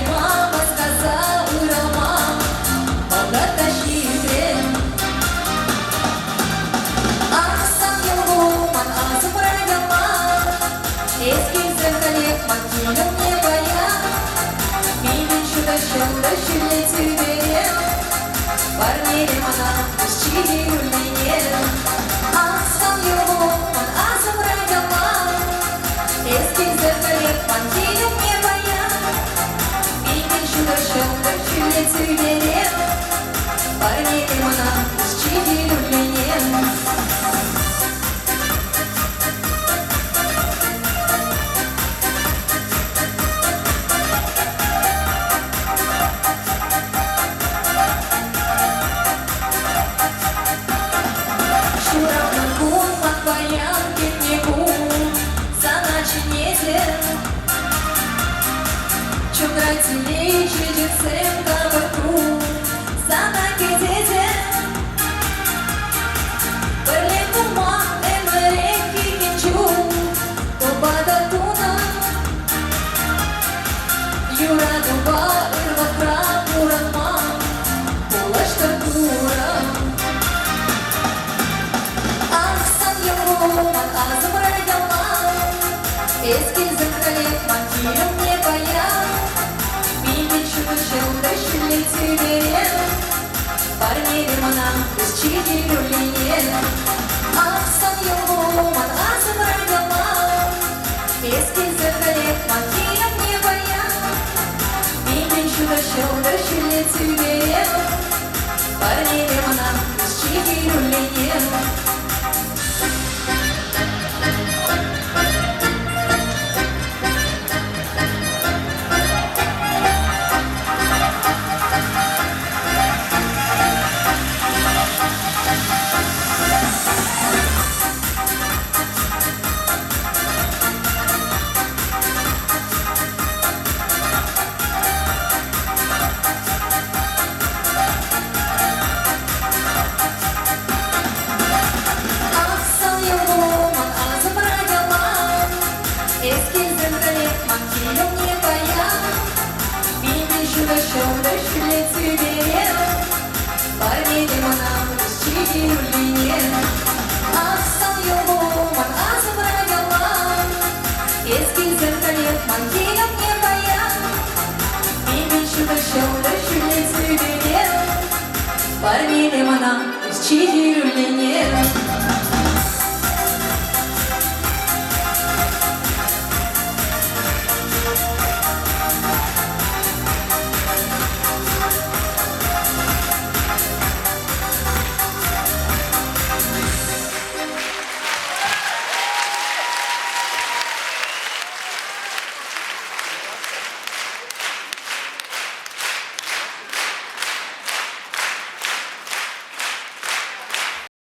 mama сказала, мама, тащи крем. Akşam yolum ağzım ragama, eski zırhlık makinem ne bayan. Benim şu taşımda şilleti benim, парней она щиди улинем. Akşam yolum ağzım ragama, eski zırhlık makinem ne bayan. Benim şu taşımda şilleti benim, парней она щиди улинем. Eski zırhlık makinem ne bayan. Benim şu taşımda şilleti benim, парней она щиди улинем. Akşam yolum ağzım ragama, eski zırhlık makinem ne bayan. Benim şu taşımda şilleti benim, парней она щиди улинем. Парней она щиди улинем. Akşam yolum ağzım ragama, eski zırhlık makinem ne bayan. Benim şu taşımda şilleti benim, парней она щиди улинем.